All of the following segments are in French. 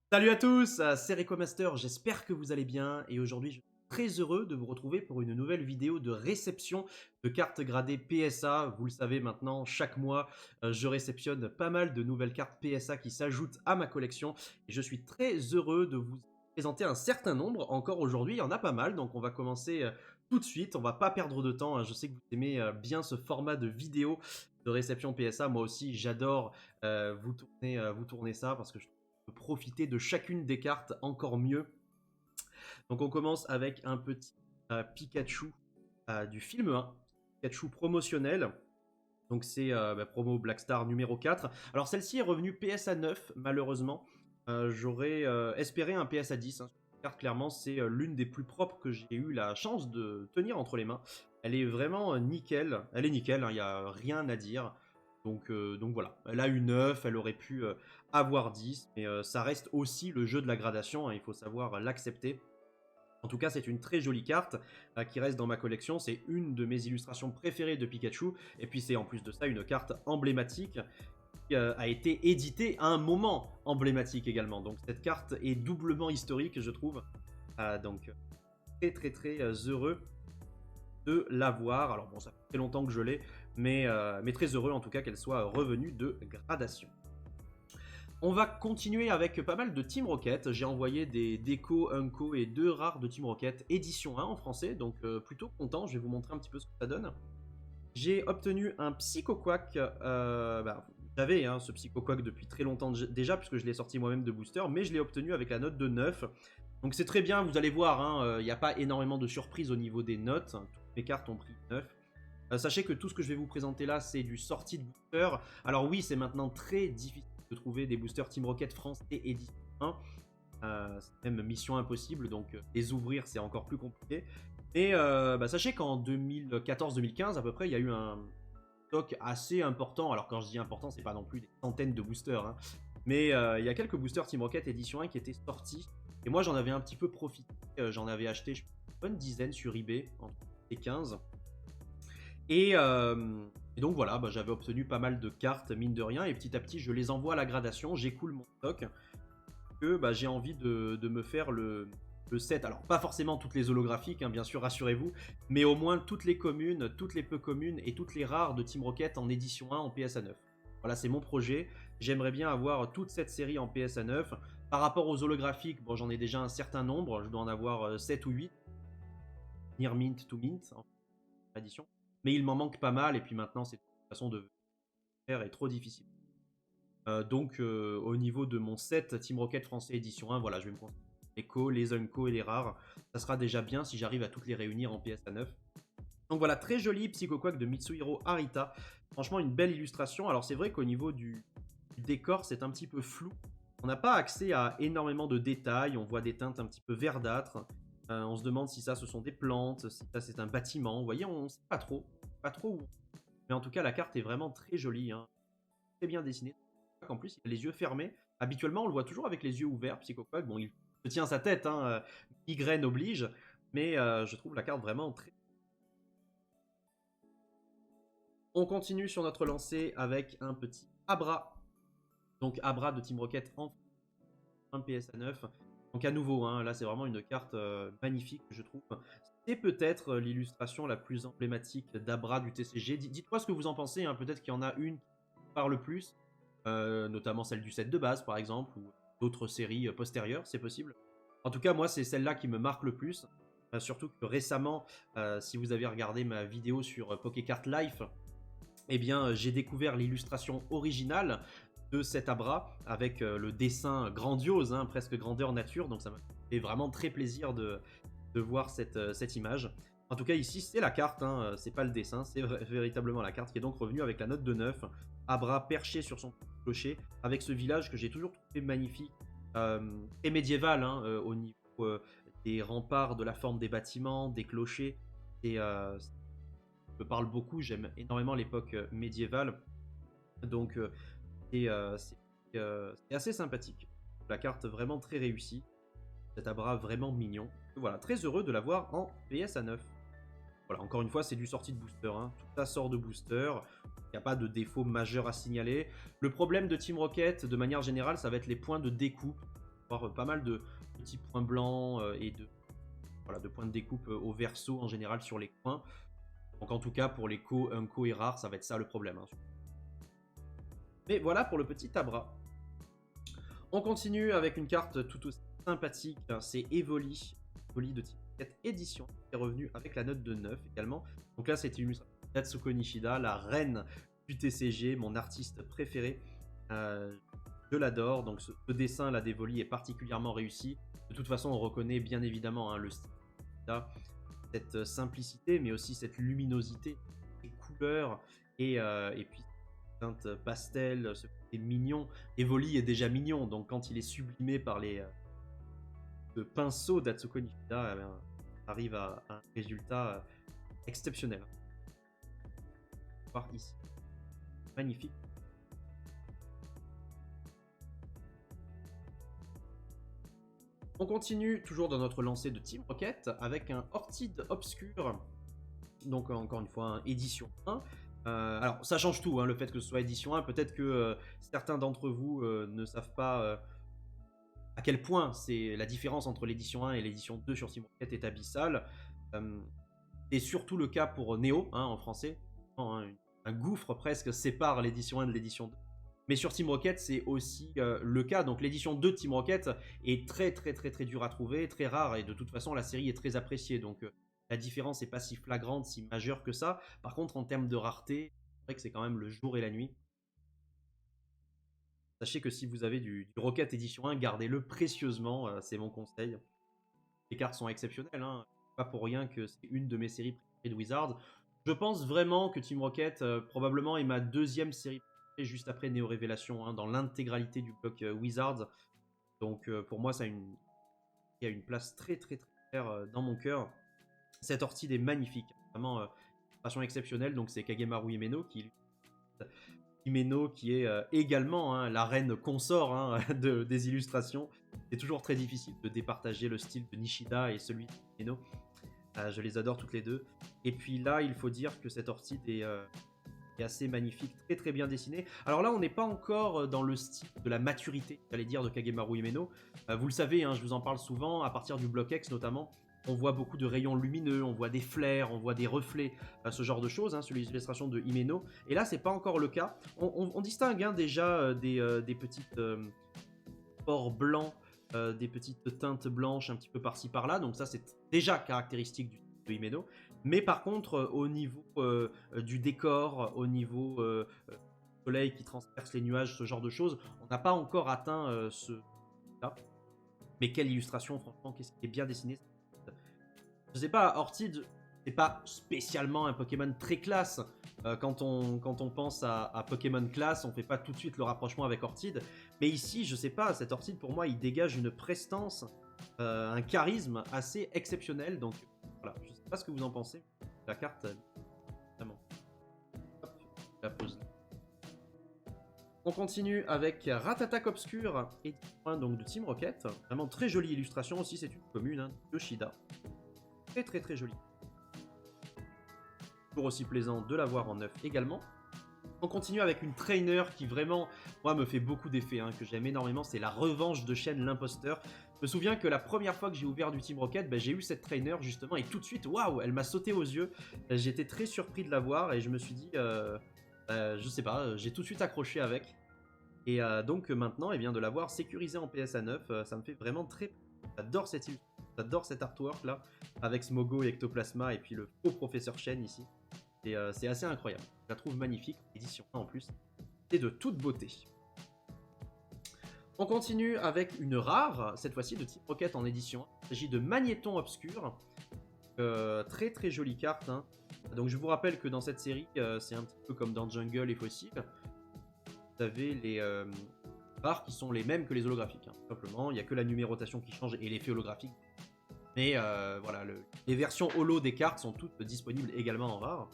Salut à tous, c'est RecoMaster, j'espère que vous allez bien et aujourd'hui je suis très heureux de vous retrouver pour une nouvelle vidéo de réception de cartes gradées PSA. Vous le savez maintenant, chaque mois je réceptionne pas mal de nouvelles cartes PSA qui s'ajoutent à ma collection et je suis très heureux de vous présenter un certain nombre. Encore aujourd'hui, il y en a pas mal, donc on va commencer tout de suite, on va pas perdre de temps, hein. Je sais que vous aimez bien ce format de vidéo de réception PSA, moi aussi j'adore vous tourner ça parce que je profiter de chacune des cartes encore mieux. Donc on commence avec un petit Pikachu du film 1, Pikachu promotionnel. Donc c'est promo Blackstar numéro 4. Alors celle-ci est revenue PSA 9 malheureusement. J'aurais espéré un PSA 10. Hein. Cette carte clairement c'est l'une des plus propres que j'ai eu la chance de tenir entre les mains. Elle est vraiment nickel. Elle est nickel, il n'y a rien à dire. Donc voilà, elle a une 9, elle aurait pu avoir 10, mais ça reste aussi le jeu de la gradation, hein, il faut savoir l'accepter. En tout cas, c'est une très jolie carte qui reste dans ma collection. C'est une de mes illustrations préférées de Pikachu. Et puis c'est en plus de ça une carte emblématique qui a été éditée à un moment emblématique également. Donc cette carte est doublement historique, je trouve. Donc très très très heureux de l'avoir. Alors bon, ça fait très longtemps que je l'ai, mais très heureux en tout cas qu'elle soit revenue de gradation. On va continuer avec pas mal de Team Rocket. J'ai envoyé des déco, unco et 2 rares de Team Rocket édition 1 en français, donc plutôt content. Je vais vous montrer un petit peu ce que ça donne. J'ai obtenu un Psycho Quack. J'avais ce Psycho Quack depuis très longtemps déjà, puisque je l'ai sorti moi-même de booster, mais je l'ai obtenu avec la note de 9. Donc c'est très bien, vous allez voir, il n'y a pas énormément de surprises au niveau des notes. Toutes mes cartes ont pris 9. Sachez que tout ce que je vais vous présenter là, c'est du sortie de booster. Alors oui, c'est maintenant très difficile de trouver des boosters Team Rocket France et édition 1. C'est même mission impossible, donc les ouvrir, c'est encore plus compliqué. Et sachez qu'en 2014-2015, à peu près, il y a eu un stock assez important. Alors quand je dis important, c'est pas non plus des centaines de boosters, hein. Mais il y a quelques boosters Team Rocket édition 1 qui étaient sortis. Et moi, j'en avais un petit peu profité. J'en avais acheté une bonne dizaine sur eBay, entre les 15. Et donc voilà, j'avais obtenu pas mal de cartes, mine de rien, et petit à petit, je les envoie à la gradation, j'écoule mon stock, que j'ai envie de me faire le set. Alors, pas forcément toutes les holographiques, hein, bien sûr, rassurez-vous, mais au moins toutes les communes, toutes les peu communes et toutes les rares de Team Rocket en édition 1 en PSA 9. Voilà, c'est mon projet. J'aimerais bien avoir toute cette série en PSA 9. Par rapport aux holographiques, bon, j'en ai déjà un certain nombre, je dois en avoir 7 ou 8. Near Mint to Mint, en édition. Mais il m'en manque pas mal, et puis maintenant, c'est de toute façon de faire est trop difficile. Donc, au niveau de mon set Team Rocket français édition 1, voilà, je vais me concentrer sur les co, les unco et les rares. Ça sera déjà bien si j'arrive à toutes les réunir en PSA 9. Donc voilà, très joli Psycho Quack de Mitsuhiro Arita. Franchement, une belle illustration. Alors, c'est vrai qu'au niveau du décor, c'est un petit peu flou. On n'a pas accès à énormément de détails. On voit des teintes un petit peu verdâtres. On se demande si ça, ce sont des plantes, si ça, c'est un bâtiment. Vous voyez, on ne sait pas trop. Pas trop où. Mais en tout cas, la carte est vraiment très jolie. Hein. Très bien dessinée. En plus, il a les yeux fermés. Habituellement, on le voit toujours avec les yeux ouverts, Psychopac. Bon, il se tient sa tête, hein, migraine oblige. Mais je trouve la carte vraiment très... On continue sur notre lancée avec un petit Abra. Donc Abra de Team Rocket en PSA 9. Donc à nouveau, hein, là c'est vraiment une carte magnifique, je trouve. C'est peut-être l'illustration la plus emblématique d'Abra du TCG. Dites-moi ce que vous en pensez, hein. Peut-être qu'il y en a une qui parle plus, notamment celle du set de base par exemple, ou d'autres séries postérieures, c'est possible. En tout cas, moi c'est celle-là qui me marque le plus. Surtout que récemment, si vous avez regardé ma vidéo sur Pokécart Life, eh bien j'ai découvert l'illustration originale de cet Abra avec le dessin grandiose, hein, presque grandeur nature. Donc ça m'a fait vraiment très plaisir de voir cette image. En tout cas, ici, c'est la carte, hein, c'est pas le dessin, c'est véritablement la carte qui est donc revenue avec la note de 9. Abra perché sur son clocher, avec ce village que j'ai toujours trouvé magnifique et médiéval, hein, au niveau des remparts, de la forme des bâtiments, des clochers. Et ça me parle beaucoup, j'aime énormément l'époque médiévale. Donc, c'est assez sympathique. La carte vraiment très réussie. Cet Abra vraiment mignon. Voilà, très heureux de l'avoir en PSA 9. Voilà, encore une fois, c'est du sortie de booster. Hein. Tout ça sort de booster. Il n'y a pas de défaut majeur à signaler. Le problème de Team Rocket, de manière générale, ça va être les points de découpe. avoir pas mal de petits points blancs et voilà, de points de découpe au verso en général sur les coins. Donc en tout cas pour les co, unco et rares, ça va être ça le problème. Hein. Mais voilà pour le petit Abra. On continue avec une carte tout aussi sympathique, c'est Evoli. Evoli de type 4 édition, qui est revenu avec la note de 9 également. Donc là c'était une illustration d'Atsuko Nishida, la reine du TCG, mon artiste préféré. Je l'adore, donc ce dessin là d'Evoli est particulièrement réussi. De toute façon on reconnaît bien évidemment hein, le style, cette simplicité mais aussi cette luminosité, les couleurs et puis teinte pastel, ce côté mignon. Evoli est déjà mignon, donc quand il est sublimé par les pinceaux d'Atsuko Nishida, eh bien, arrive à un résultat exceptionnel. On va voir ici. Magnifique. On continue toujours dans notre lancée de Team Rocket avec un Orchid Obscur. Donc encore une fois, édition 1. Alors ça change tout, hein, le fait que ce soit édition 1. Peut-être que certains d'entre vous ne savent pas à quel point c'est la différence entre l'édition 1 et l'édition 2 sur Team Rocket est abyssale. C'est surtout le cas pour Neo, hein, en français. Un gouffre presque sépare l'édition 1 de l'édition 2. Mais sur Team Rocket, c'est aussi le cas. Donc l'édition 2 de Team Rocket est très dure à trouver, très rare. Et de toute façon, la série est très appréciée. Donc la différence n'est pas si flagrante, si majeure que ça. Par contre, en termes de rareté, c'est vrai que c'est quand même le jour et la nuit. Sachez que si vous avez du Rocket édition 1, gardez-le précieusement. C'est mon conseil. Les cartes sont exceptionnelles. Hein. Pas pour rien que c'est une de mes séries préférées de Wizards. Je pense vraiment que Team Rocket, probablement, est ma deuxième série juste après Néo Révélation, hein, dans l'intégralité du bloc Wizards. Donc pour moi, ça a une place très claire dans mon cœur. Cette Orchid est magnifique, vraiment illustration exceptionnelle. Donc c'est Kagemaru Himeno qui est également hein, la reine consort hein, des illustrations. C'est toujours très difficile de départager le style de Nishida et celui de Himeno. Je les adore toutes les deux. Et puis là, il faut dire que cette Orchid est assez magnifique, très bien dessiné. Alors là, on n'est pas encore dans le style de la maturité, j'allais dire, de Kagemaru Himeno. Vous le savez, hein, je vous en parle souvent, à partir du bloc X notamment, on voit beaucoup de rayons lumineux, on voit des flares, on voit des reflets, ce genre de choses, hein, sur les illustrations de Himeno. Et là, c'est pas encore le cas. On distingue hein, déjà des petites pores blancs, des petites teintes blanches un petit peu par-ci par-là. Donc ça, c'est déjà caractéristique de Himeno. Mais par contre, au niveau du décor, au niveau du soleil qui transperce les nuages, ce genre de choses, on n'a pas encore atteint là. Mais quelle illustration, franchement, qu'est-ce qui est bien dessiné. Je sais pas, Orchid, c'est pas spécialement un Pokémon très classe. Quand on pense à Pokémon classe, on fait pas tout de suite le rapprochement avec Orchid. Mais ici, je sais pas, cet Orchid, pour moi, il dégage une prestance, un charisme assez exceptionnel. Donc voilà, je sais pas ce que vous en pensez. La carte, vraiment. Hop, la pose. On continue avec Ratatak Obscur, édition 1 donc de Team Rocket. Vraiment très jolie illustration aussi, c'est une commune, hein, Yoshida. Très jolie. Toujours aussi plaisant de la voir en neuf également. On continue avec une trainer qui vraiment, moi, me fait beaucoup d'effet, hein, que j'aime énormément, c'est la revanche de Shen l'imposteur. Je me souviens que la première fois que j'ai ouvert du Team Rocket, j'ai eu cette trainer justement et tout de suite, waouh, elle m'a sauté aux yeux. J'étais très surpris de la voir et je me suis dit, je sais pas, j'ai tout de suite accroché avec. Et donc maintenant, eh bien, de l'avoir sécurisée en PSA 9, ça me fait vraiment très... J'adore cette illustration. J'adore cet artwork là, avec Smogo et Ectoplasma et puis le faux professeur Shen ici. C'est assez incroyable. Je la trouve magnifique, édition 1 en plus. Et de toute beauté. On continue avec une rare, cette fois-ci de Team Rocket en édition 1. Il s'agit de Magnéton Obscur. Très jolie carte. Hein. Donc je vous rappelle que dans cette série, c'est un petit peu comme dans Jungle et Fossil. Vous avez les rares qui sont les mêmes que les holographiques. Hein. Tout simplement, il n'y a que la numérotation qui change et l'effet holographique. Mais voilà, les versions holo des cartes sont toutes disponibles également en rare.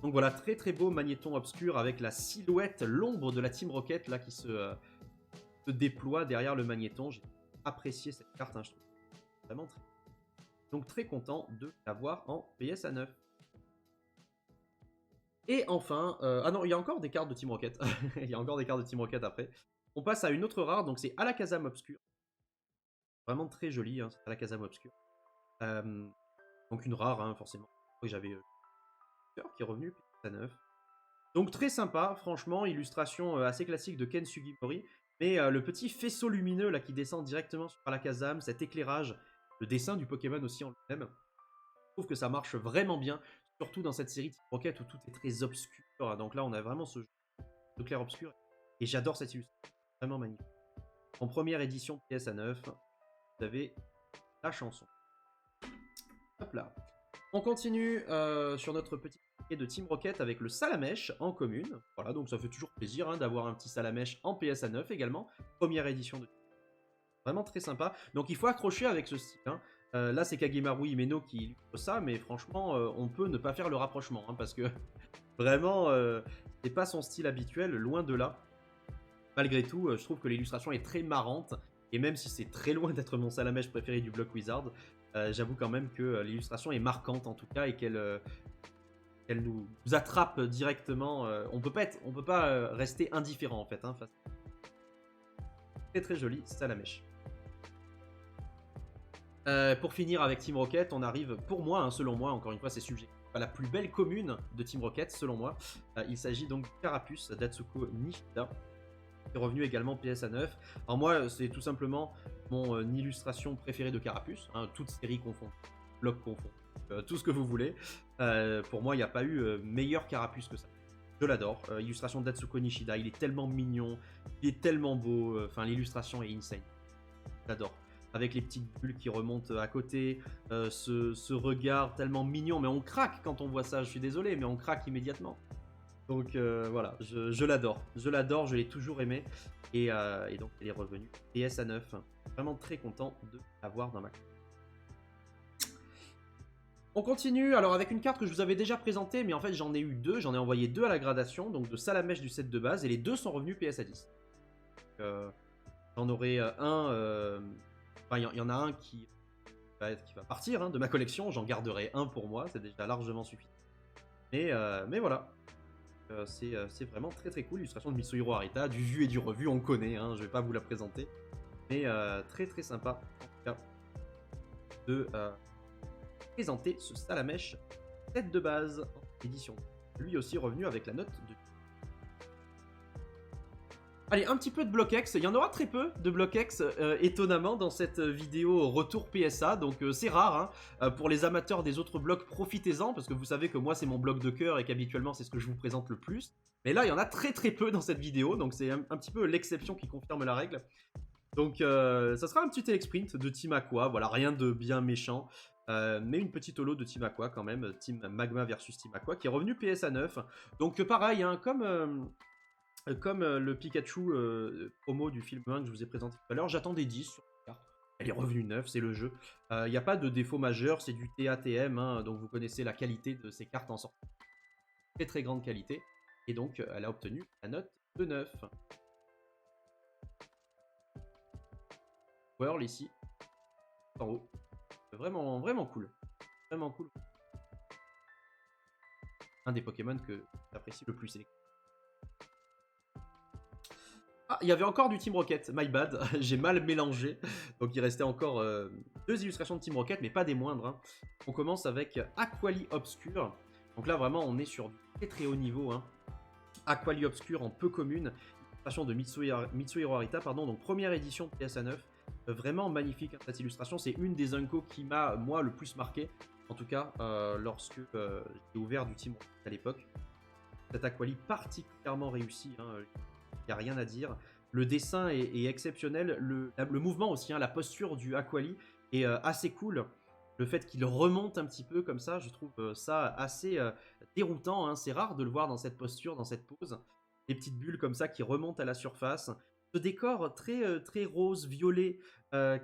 Donc voilà, très beau Magnéton Obscur avec la silhouette, l'ombre de la Team Rocket là qui se déploie derrière le Magnéton. J'ai apprécié cette carte, hein, je trouve vraiment très... Donc très content de l'avoir en PSA 9. Et enfin, ah non, il y a encore des cartes de Team Rocket. Il y a encore des cartes de Team Rocket après. On passe à une autre rare, donc c'est Alakazam Obscur. Vraiment très joli, hein, c'est Alakazam Obscur. Donc une rare, hein, forcément. J'avais qui est revenu, PSA 9. Donc très sympa, franchement, illustration assez classique de Ken Sugimori. Mais le petit faisceau lumineux là qui descend directement sur Alakazam, cet éclairage, le dessin du Pokémon aussi en lui-même, je trouve que ça marche vraiment bien, surtout dans cette série Team Rocket où tout est très obscur. Donc là, on a vraiment ce jeu de clair-obscur. Et j'adore cette illustration, vraiment magnifique. En première édition PSA 9, vous avez la chanson. Hop là. On continue sur notre petit paquet de Team Rocket avec le Salamèche en commune. Voilà, donc ça fait toujours plaisir hein, d'avoir un petit Salamèche en PSA 9 également. Première édition de vraiment très sympa. Donc il faut accrocher avec ce style. Hein. Là, c'est Kagemaru Himeno qui illustre ça, mais franchement, on peut ne pas faire le rapprochement hein, parce que vraiment, c'est pas son style habituel, loin de là. Malgré tout, je trouve que l'illustration est très marrante. Et même si c'est très loin d'être mon Salamèche préféré du bloc Wizard, j'avoue quand même que l'illustration est marquante en tout cas et qu'elle nous attrape directement. On peut pas rester indifférent en fait. Hein, face. Très très joli Salamèche. Pour finir avec Team Rocket, on arrive, pour moi, hein, selon moi, encore une fois c'est subjectif, à la plus belle commune de Team Rocket, selon moi. Il s'agit donc du Carapuce d'Atsuko Nishida, qui est revenu également PSA 9. Alors moi, c'est tout simplement mon illustration préférée de Carapuce, hein, toute série confond, bloc confond, tout ce que vous voulez. Pour moi, il n'y a pas eu meilleur Carapuce que ça. Je l'adore. Illustration d'Atsuko Nishida, il est tellement mignon, il est tellement beau, enfin l'illustration est insane. J'adore. Avec les petites bulles qui remontent à côté, ce regard tellement mignon, mais on craque quand on voit ça, je suis désolé, mais on craque immédiatement. Donc voilà, je l'adore. Je l'adore, je l'ai toujours aimé. Et donc elle est revenue. PSA 9. Vraiment très content de l'avoir dans ma carte. On continue alors avec une carte que je vous avais déjà présentée, mais en fait j'en ai eu deux, j'en ai envoyé deux à la gradation, donc de Salamèche du set de base, et les deux sont revenus PSA 10. J'en aurai un, enfin il y en a un qui va partir hein, de ma collection, j'en garderai un pour moi, c'est déjà largement suffisant. Mais voilà, c'est vraiment très très cool, l'illustration de Mitsuhiro Arita, du vu et du revu, on connaît, hein, je vais pas vous la présenter, mais très très sympa en tout cas de présenter ce Salamèche tête de base en édition. Lui aussi revenu avec la note de... Allez, un petit peu de bloc X, il y en aura très peu de bloc X étonnamment dans cette vidéo retour PSA, donc c'est rare, hein. Pour les amateurs des autres blocs, profitez-en, parce que vous savez que moi c'est mon bloc de cœur et qu'habituellement c'est ce que je vous présente le plus. Mais là il y en a très très peu dans cette vidéo, donc c'est un petit peu l'exception qui confirme la règle. Donc ça sera un petit sprint de Team Aqua, voilà, rien de bien méchant. Mais une petite holo de Team Aqua quand même, Team Magma versus Team Aqua, qui est revenu PSA 9. Donc pareil, hein, comme le Pikachu promo du film 1 que je vous ai présenté tout à l'heure, j'attends des 10 sur la carte. Elle est revenue 9, c'est le jeu. Il n'y a pas de défaut majeur, c'est du TATM, hein, donc vous connaissez la qualité de ces cartes en sortie. Très très grande qualité. Et donc elle a obtenu la note de 9. Whirl ici, en haut. Vraiment, vraiment cool. Vraiment cool. Un des Pokémon que j'apprécie le plus. Ah, il y avait encore du Team Rocket, my bad, j'ai mal mélangé. Donc il restait encore deux illustrations de Team Rocket, mais pas des moindres. Hein. On commence avec Aquali Obscur. Donc là, vraiment, on est sur du très très haut niveau. Hein. Aquali Obscur en peu commune. Illustration de Mitsuhiro Arita, pardon. Donc première édition de PSA 9. Vraiment magnifique hein, cette illustration. C'est une des Unco qui m'a, moi, le plus marqué. En tout cas, lorsque j'ai ouvert du Team Rocket à l'époque. Cette Aquali particulièrement réussie. Hein. Il n'y a rien à dire. Le dessin est exceptionnel. Le mouvement aussi, hein, la posture du Aquali est assez cool. Le fait qu'il remonte un petit peu comme ça, je trouve ça assez déroutant. Hein. C'est rare de le voir dans cette posture, dans cette pose. Des petites bulles comme ça qui remontent à la surface. Ce décor très, très rose, violet,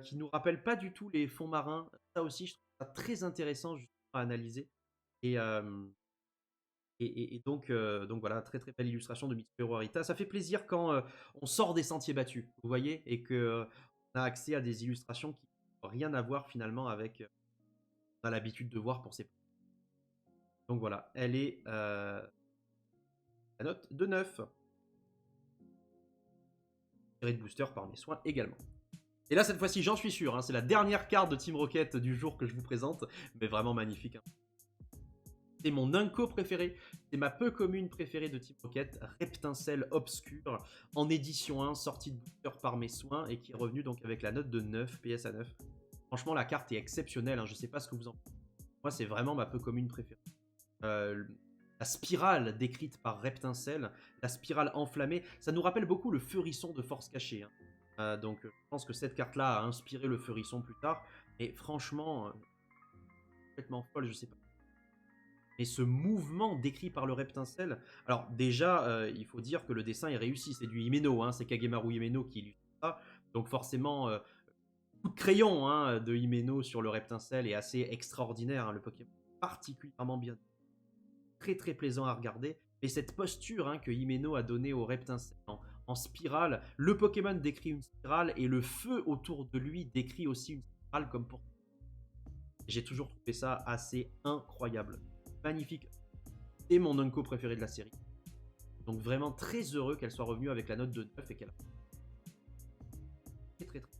qui nous rappelle pas du tout les fonds marins. Ça aussi, je trouve ça très intéressant justement à analyser. Et donc voilà, très très belle illustration de Mitsuhiro Arita. Ça fait plaisir quand on sort des sentiers battus, vous voyez, et qu'on a accès à des illustrations qui n'ont rien à voir finalement avec ce qu'on a l'habitude de voir pour ces... Donc voilà, elle est la note de 9. tiré de booster par mes soins également. Et là, cette fois-ci, j'en suis sûr, hein, c'est la dernière carte de Team Rocket du jour que je vous présente, mais vraiment magnifique. Hein. C'est mon Unco préféré, c'est ma peu commune préférée de Team Rocket, Reptincelle Obscure, en édition 1, sortie de booster par mes soins, et qui est revenue donc avec la note de 9, PSA 9. Franchement, la carte est exceptionnelle, hein, je sais pas ce que vous en pensez. Moi, c'est vraiment ma peu commune préférée. La spirale décrite par Reptincelle, la spirale enflammée, ça nous rappelle beaucoup le Feurisson de Force Cachée. Hein. Donc je pense que cette carte-là a inspiré le Feurisson plus tard. Et franchement, complètement folle, je sais pas. Et ce mouvement décrit par le Reptincelle, alors déjà, il faut dire que le dessin est réussi, c'est du Himeno, hein, c'est Kagemaru Himeno qui illustre ça. Donc forcément, coup de crayon hein, de Himeno sur le Reptincelle est assez extraordinaire. Hein, le Pokémon est particulièrement bien, très très plaisant à regarder. Et cette posture hein, que Himeno a donnée au Reptincelle en spirale, le Pokémon décrit une spirale et le feu autour de lui décrit aussi une spirale comme pour... J'ai toujours trouvé ça assez incroyable. Magnifique. C'est mon Unco préféré de la série. Donc vraiment très heureux qu'elle soit revenue avec la note de 9 et qu'elle a... Très très très...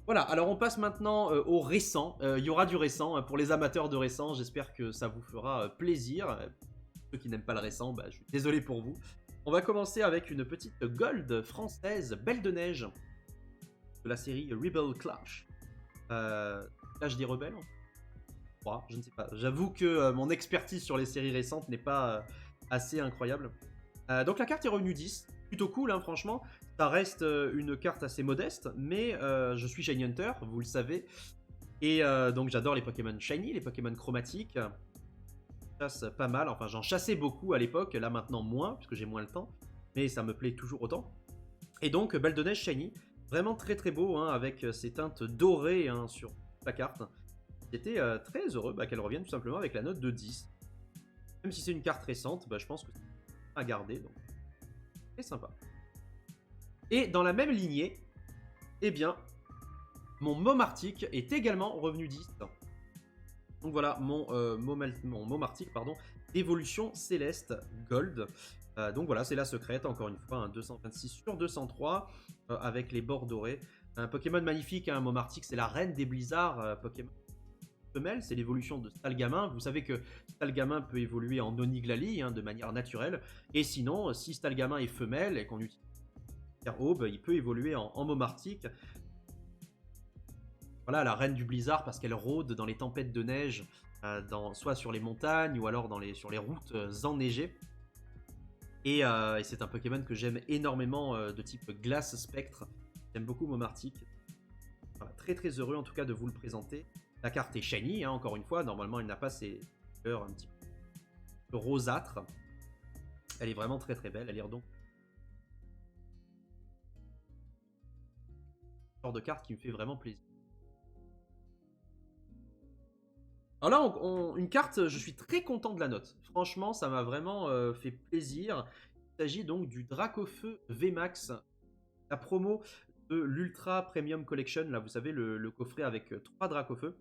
Voilà, alors on passe maintenant au récent. Il y aura du récent. Pour les amateurs de récent, j'espère que ça vous fera plaisir. Ceux qui n'aiment pas le récent, bah, je suis désolé pour vous. On va commencer avec une petite gold française, Belle de Neige, de la série Rebel Clash. Clash des rebelles, je ne sais pas. J'avoue que mon expertise sur les séries récentes n'est pas assez incroyable. Donc la carte est revenue 10. Plutôt cool, hein, franchement. Ça reste une carte assez modeste, mais je suis Shiny Hunter, vous le savez. Et donc j'adore les Pokémon Shiny, les Pokémon chromatiques. Je chasse pas mal, enfin j'en chassais beaucoup à l'époque, là maintenant moins, puisque j'ai moins le temps. Mais ça me plaît toujours autant. Et donc Belle de Neige Shiny, vraiment très très beau, hein, avec ces teintes dorées hein, sur la carte. J'étais très heureux qu'elle revienne tout simplement avec la note de 10. Même si c'est une carte récente, je pense que c'est à garder, donc c'est sympa. Et dans la même lignée, eh bien, mon Momartic est également revenu 10. Donc voilà, mon Momartic, pardon, d'évolution céleste Gold. Donc voilà, c'est la secrète, encore une fois, un 226 sur 203, avec les bords dorés. Un Pokémon magnifique, un Momartic, c'est la reine des blizzards Pokémon femelle, c'est l'évolution de Stalgamin. Vous savez que Stalgamin peut évoluer en Oniglali hein, de manière naturelle. Et sinon, si Stalgamin est femelle et qu'on utilise Aube, il peut évoluer en Momartic. Voilà, la reine du blizzard parce qu'elle rôde dans les tempêtes de neige, soit sur les montagnes ou alors sur les routes enneigées. Et c'est un Pokémon que j'aime énormément de type glace spectre. J'aime beaucoup Momartic. Voilà, très très heureux en tout cas de vous le présenter. La carte est shiny, hein, encore une fois. Normalement, elle n'a pas ses couleurs un petit peu rosâtres. Elle est vraiment très très belle. Elle est donc un genre de carte qui me fait vraiment plaisir. Alors là, une carte, je suis très content de la note. Franchement, ça m'a vraiment fait plaisir. Il s'agit donc du Dracofeu VMAX, la promo de l'Ultra Premium Collection. Là, vous savez, le coffret avec 3 Dracofeu.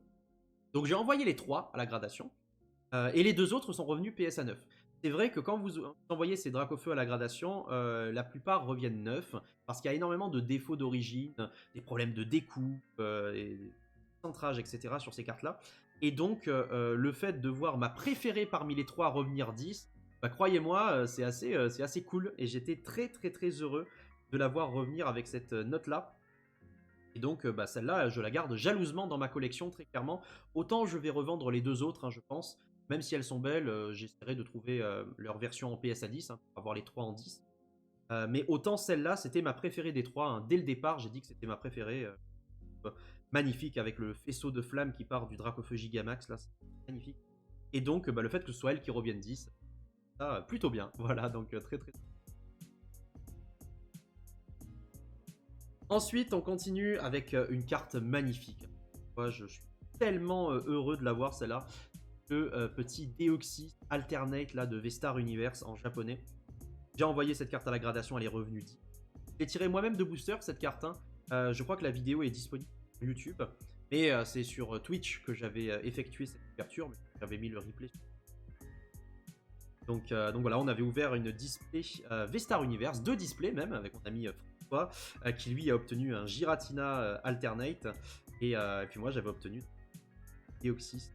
Donc j'ai envoyé les 3 à la gradation. Et les 2 autres sont revenus PSA 9. C'est vrai que quand vous envoyez ces Dracofeu à la gradation, la plupart reviennent 9. Parce qu'il y a énormément de défauts d'origine, des problèmes de découpe, et de centrage, etc. sur ces cartes-là. Et donc, le fait de voir ma préférée parmi les 3 revenir 10, croyez-moi, c'est assez cool. Et j'étais très très très heureux de la voir revenir avec cette note-là. Et donc, celle-là, je la garde jalousement dans ma collection, très clairement. Autant je vais revendre les 2 autres, hein, je pense. Même si elles sont belles, j'essaierai de trouver leur version en PSA 10, hein, pour avoir les 3 en 10. Mais autant celle-là, c'était ma préférée des 3. Hein. Dès le départ, j'ai dit que c'était ma préférée. Magnifique, avec le faisceau de flammes qui part du Dracofeu Gigamax, là, c'est magnifique. Et donc, le fait que ce soit elle qui revienne 10, ça, plutôt bien. Voilà, donc très très... Ensuite, on continue avec une carte magnifique. Moi, je suis tellement heureux de l'avoir, celle-là. Le petit Deoxys Alternate là, de Vestar Universe en japonais. J'ai envoyé cette carte à la gradation, elle est revenue 10. J'ai tiré moi-même de booster cette carte. Hein. Je crois que la vidéo est disponible sur YouTube. Mais c'est sur Twitch que j'avais effectué cette ouverture. J'avais mis le replay. Donc voilà, on avait ouvert une display V-Star Universe, 2 displays même, avec mon ami François, qui lui a obtenu un Giratina Alternate, et puis moi j'avais obtenu Deoxys.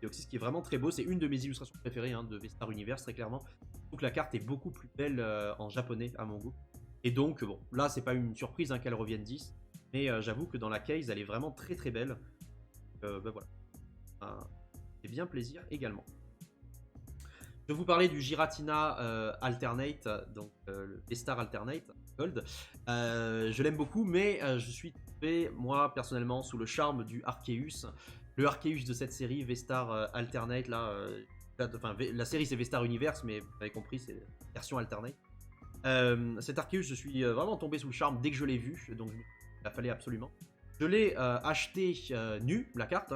Deoxys qui est vraiment très beau, c'est une de mes illustrations préférées de V-Star Universe, très clairement. Donc la carte est beaucoup plus belle en japonais à mon goût. Et donc, bon, là c'est pas une surprise qu'elle revienne 10, mais j'avoue que dans la case, elle est vraiment très très belle. Ben voilà. C'est bien plaisir également. Je vais vous parler du Giratina Alternate, donc le V-Star Alternate Gold. Je l'aime beaucoup, mais je suis tombé, moi, personnellement, sous le charme du Arceus. Le Arceus de cette série, V-Star Alternate, là, enfin, la série c'est V-Star Universe, mais vous avez compris, c'est la version Alternate. Cet Arceus, je suis vraiment tombé sous le charme dès que je l'ai vu, donc il la fallait absolument. Je l'ai acheté nu, la carte,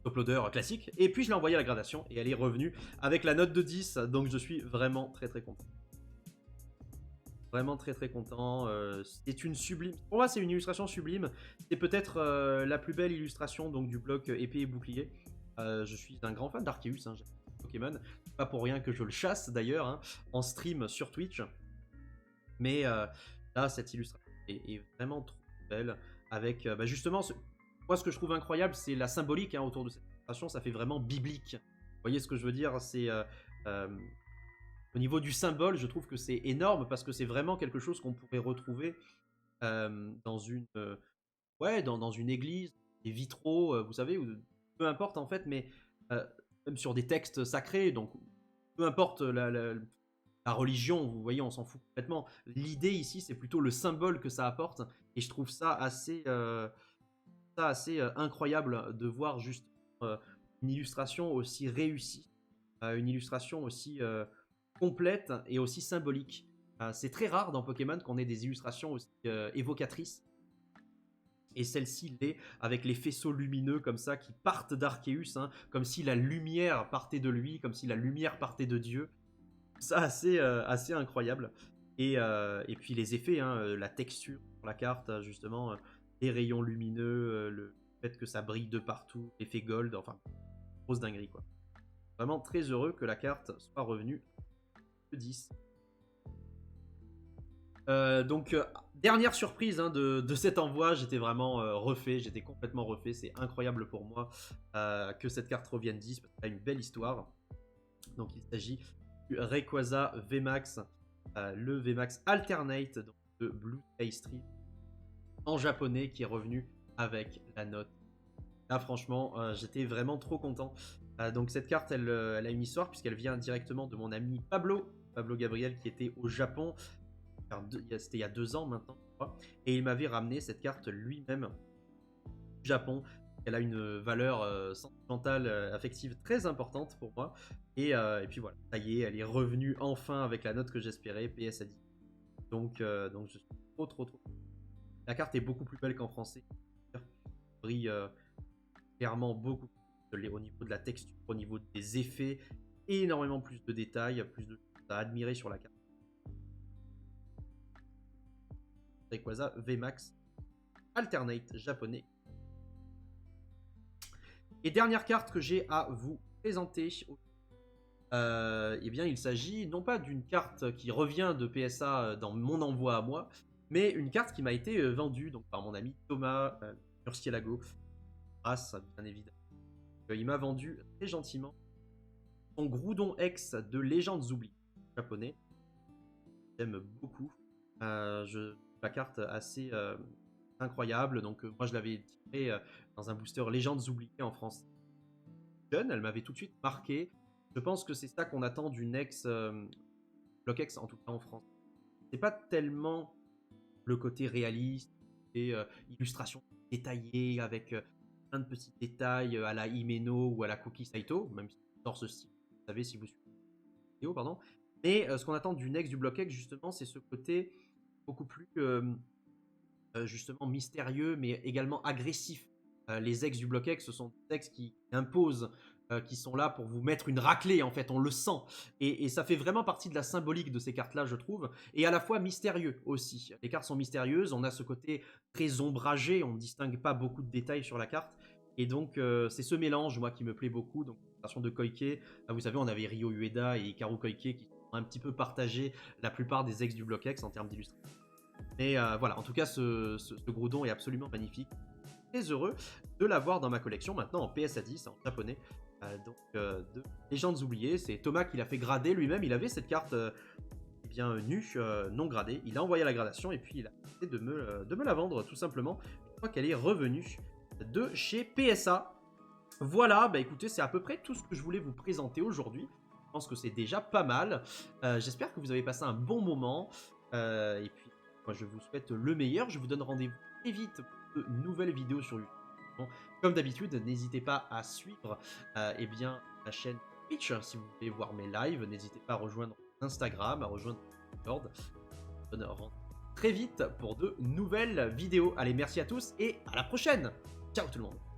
uploader classique, et puis je l'ai envoyé à la gradation, et elle est revenue avec la note de 10, donc je suis vraiment très très content. Vraiment très très content. C'est une sublime. Pour moi, c'est une illustration sublime. C'est peut-être la plus belle illustration donc du bloc épée et bouclier. Je suis un grand fan d'Arceus, j'aime Pokémon. Pas pour rien que je le chasse d'ailleurs en stream sur Twitch. Mais là, cette illustration est vraiment trop belle. Avec justement, moi ce que je trouve incroyable, c'est la symbolique autour de cette illustration. Ça fait vraiment biblique. Vous voyez ce que je veux dire? C'est au niveau du symbole, je trouve que c'est énorme parce que c'est vraiment quelque chose qu'on pourrait retrouver dans une, dans une église, des vitraux, vous savez, ou peu importe en fait, mais même sur des textes sacrés. Donc, peu importe la religion, vous voyez, on s'en fout complètement. L'idée ici, c'est plutôt le symbole que ça apporte, et je trouve ça assez, incroyable de voir juste une illustration aussi réussie, une illustration aussi complète et aussi symbolique. C'est très rare dans Pokémon qu'on ait des illustrations aussi évocatrices. Et celle-ci l'est, avec les faisceaux lumineux comme ça qui partent d'Arceus, comme si la lumière partait de lui, comme si la lumière partait de Dieu. Ça, assez incroyable. Et puis les effets, la texture sur la carte, justement, les rayons lumineux, le fait que ça brille de partout, l'effet gold, enfin, grosse dinguerie quoi. Vraiment très heureux que la carte soit revenue 10. Donc, dernière surprise de cet envoi, j'étais vraiment refait, j'étais complètement refait. C'est incroyable pour moi que cette carte revienne 10 parce qu'elle a une belle histoire. Donc, il s'agit du Rayquaza VMAX, le VMAX Alternate donc, de Blue Sky Stream en japonais qui est revenu avec la note. Là, franchement, j'étais vraiment trop content. Donc, cette carte, elle a une histoire puisqu'elle vient directement de mon ami Pablo Gabriel qui était au Japon. C'était il y a 2 ans maintenant, je crois, et il m'avait ramené cette carte lui-même du Japon. Elle a une valeur sentimentale, affective très importante pour moi. Et puis voilà, ça y est, elle est revenue enfin avec la note que j'espérais, PS a dit. Donc je suis trop. La carte est beaucoup plus belle qu'en français. Elle brille clairement beaucoup plus au niveau de la texture, au niveau des effets, énormément plus de détails, plus de choses à admirer sur la carte. Rayquaza VMAX Alternate japonais. Et dernière carte que j'ai à vous présenter, eh bien il s'agit non pas d'une carte qui revient de PSA dans mon envoi à moi, mais une carte qui m'a été vendue donc, par mon ami Thomas Murcielago, grâce bien évidemment. Il m'a vendu très gentiment son Groudon X de Légendes oubliées japonais. J'aime beaucoup. La carte assez incroyable. Donc moi je l'avais tiré dans un booster Légendes oubliées en France. Jeune, elle m'avait tout de suite marqué. Je pense que c'est ça qu'on attend d'une ex Block X, en tout cas en France. C'est pas tellement le côté réaliste et illustration détaillée avec plein de petits détails à la Himeno ou à la Cookie Saito, même si j'adore ce style. Vous savez si vous suivez la vidéo, pardon. Mais ce qu'on attend d'une ex du Block X, justement, c'est ce côté beaucoup plus justement mystérieux, mais également agressif. Les ex du Block X, ce sont des ex qui imposent, qui sont là pour vous mettre une raclée, en fait, on le sent. Et ça fait vraiment partie de la symbolique de ces cartes-là, je trouve, et à la fois mystérieux aussi. Les cartes sont mystérieuses, on a ce côté très ombragé, on ne distingue pas beaucoup de détails sur la carte, Et donc, c'est ce mélange, moi, qui me plaît beaucoup. Donc, la version de Koike, vous savez, on avait Ryo Ueda et Hikaru Koike qui ont un petit peu partagé la plupart des ex du Block X en termes d'illustration. Mais voilà, en tout cas, ce Groudon est absolument magnifique. Très heureux de l'avoir dans ma collection maintenant en PSA 10, en japonais. De Légendes oubliées, c'est Thomas qui l'a fait grader lui-même. Il avait cette carte bien nue, non gradée. Il a envoyé la gradation et puis il a essayé de me la vendre tout simplement. Je crois qu'elle est revenue de chez PSA. Voilà, bah écoutez, c'est à peu près tout ce que je voulais vous présenter aujourd'hui. Je pense que c'est déjà pas mal. J'espère que vous avez passé un bon moment. Et puis, moi, je vous souhaite le meilleur. Je vous donne rendez-vous très vite pour de nouvelles vidéos sur YouTube. Bon, comme d'habitude, n'hésitez pas à suivre eh bien, la chaîne Twitch. Si vous voulez voir mes lives, n'hésitez pas à rejoindre Instagram, à rejoindre Discord. Je vous donne rendez-vous très vite pour de nouvelles vidéos. Allez, merci à tous et à la prochaine. Ciao tout le monde.